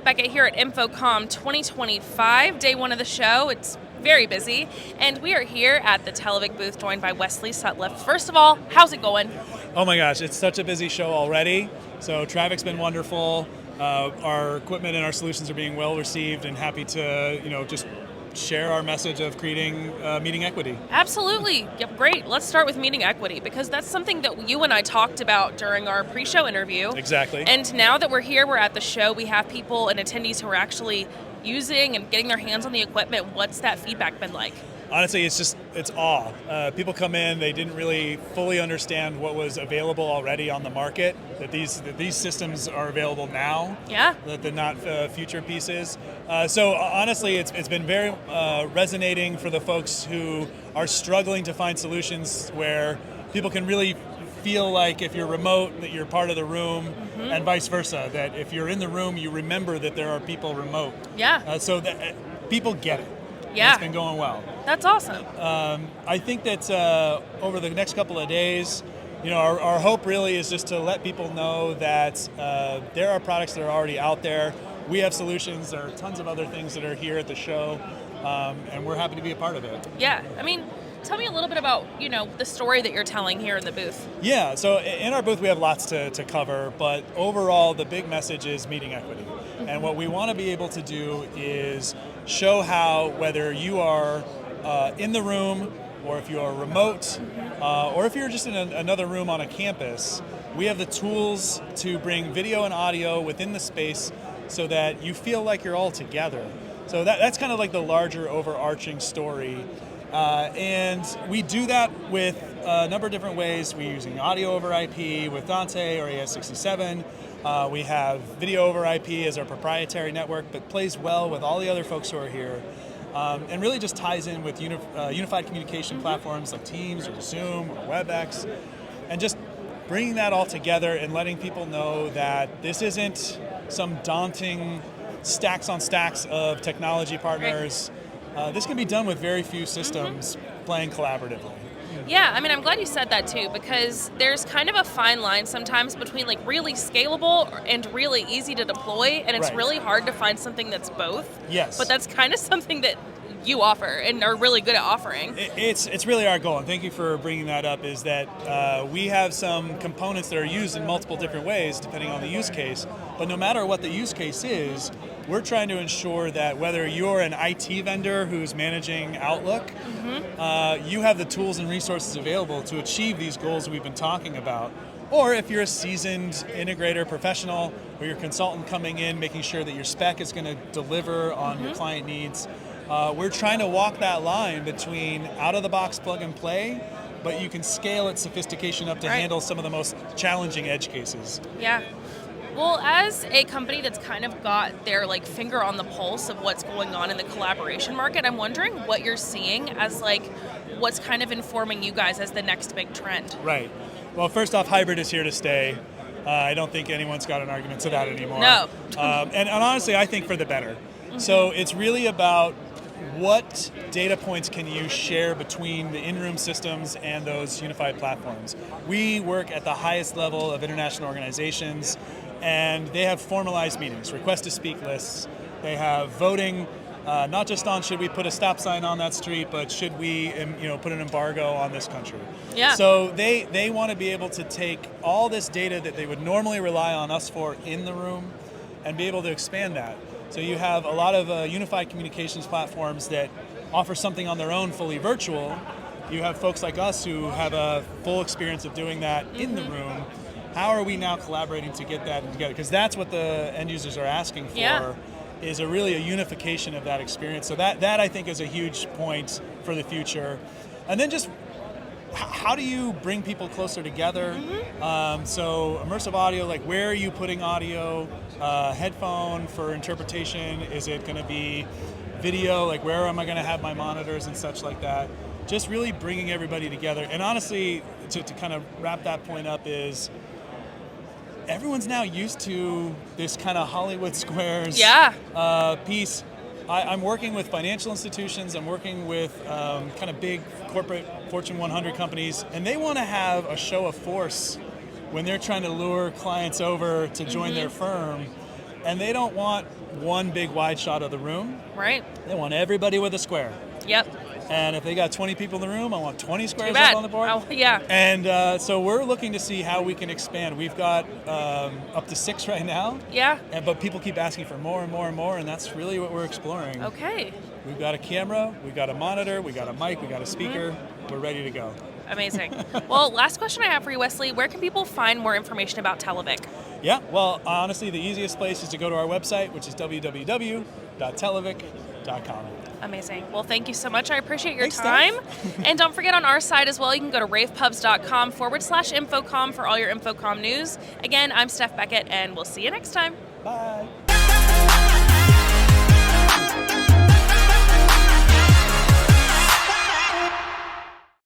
Beckett here at InfoComm 2025, day one of the show. It's very busy, and we are here at the Televic booth joined by Wesley, Sutliff. First of all, how's it going? Oh my gosh, it's such a busy show already. So traffic's been wonderful. Our equipment and our solutions are being well received, and happy to just share our message of creating meeting equity. Absolutely. Yep, great. Let's start with meeting equity, because that's something that you and I talked about during our pre-show interview. Exactly. And now that we're here, we're at the show, we have people and attendees who are actually using and getting their hands on the equipment. What's that feedback been like? Honestly, it's awe. People come in, they didn't really fully understand what was available already on the market, that these systems are available now, Yeah. that they're not future pieces. So honestly, it's been very resonating for the folks who are struggling to find solutions where people can really feel like if you're remote, that you're part of the room, and vice versa, that if you're in the room, you remember that there are people remote. Yeah. So that people get it. Yeah. It's been going well. That's awesome. I think that over the next couple of days, our hope really is just to let people know that there are products that are already out there. We have solutions. There are tons of other things that are here at the show, and we're happy to be a part of it. Yeah. I mean, tell me a little bit about, the story that you're telling here in the booth. Yeah, so in our booth we have lots to cover, but overall the big message is meeting equity. And what we want to be able to do is show how, whether you are in the room, or if you are remote, or if you're just in another room on a campus, we have the tools to bring video and audio within the space so that you feel like you're all together. So that's kind of like the larger overarching story. And we do that with a number of different ways. We're using audio over IP with Dante or AS67. We have video over IP as our proprietary network that plays well with all the other folks who are here. And really just ties in with unified communication platforms like Teams or Zoom or WebEx. And just bringing that all together and letting people know that this isn't some daunting stacks on stacks of technology partners. This can be done with very few systems playing collaboratively. Yeah, I mean, I'm glad you said that too, because there's kind of a fine line sometimes between like really scalable and really easy to deploy, and it's Right. really hard to find something that's both. Yes. But that's kind of something that you offer and are really good at offering. It's really our goal, and thank you for bringing that up, is that we have some components that are used in multiple different ways depending on the use case, but no matter what the use case is, we're trying to ensure that whether you're an IT vendor who's managing Outlook, you have the tools and resources available to achieve these goals we've been talking about. Or if you're a seasoned integrator professional or your consultant coming in, making sure that your spec is going to deliver on your client needs. We're trying to walk that line between out-of-the-box plug and play, but you can scale its sophistication up to handle some of the most challenging edge cases. Yeah. Well, as a company that's kind of got their finger on the pulse of what's going on in the collaboration market, I'm wondering what you're seeing as what's kind of informing you guys as the next big trend. Right. Well, first off, hybrid is here to stay. I don't think anyone's got an argument to that anymore. No. And honestly, I think for the better. So it's really about what data points can you share between the in-room systems and those unified platforms. We work at the highest level of international organizations, and they have formalized meetings, request-to-speak lists. They have voting, not just on should we put a stop sign on that street, but should we put an embargo on this country. Yeah. So they want to be able to take all this data that they would normally rely on us for in the room and be able to expand that. So you have a lot of unified communications platforms that offer something on their own fully virtual. You have folks like us who have a full experience of doing that in the room. How are we now collaborating to get that together? Because that's what the end users are asking for, is really a unification of that experience. So that I think is a huge point for the future. And then just how do you bring people closer together? So immersive audio, where are you putting audio? Headphone for interpretation, is it going to be video? Where am I going to have my monitors and such like that? Just really bringing everybody together. And honestly, to kind of wrap that point up, is everyone's now used to this kind of Hollywood Squares piece. I'm working with financial institutions, I'm working with kind of big corporate Fortune 100 companies, and they want to have a show of force when they're trying to lure clients over to join their firm. And they don't want one big wide shot of the room. Right. They want everybody with a square. Yep. And if they got 20 people in the room, I want 20 squares Too bad. up on the board. Oh, yeah. And so we're looking to see how we can expand. We've got up to 6 right now. Yeah. But people keep asking for more and more and more, and that's really what we're exploring. Okay. We've got a camera, we've got a monitor, we've got a mic, we've got a speaker. We're ready to go. Amazing. Well, last question I have for you, Wesley. Where can people find more information about Televic? Yeah, well, honestly, the easiest place is to go to our website, which is www.televic.com. Amazing. Well, thank you so much. I appreciate your Thanks, time. Steph. And don't forget, on our side as well, you can go to ravepubs.com/InfoComm for all your InfoComm news. Again, I'm Steph Beckett, and we'll see you next time. Bye.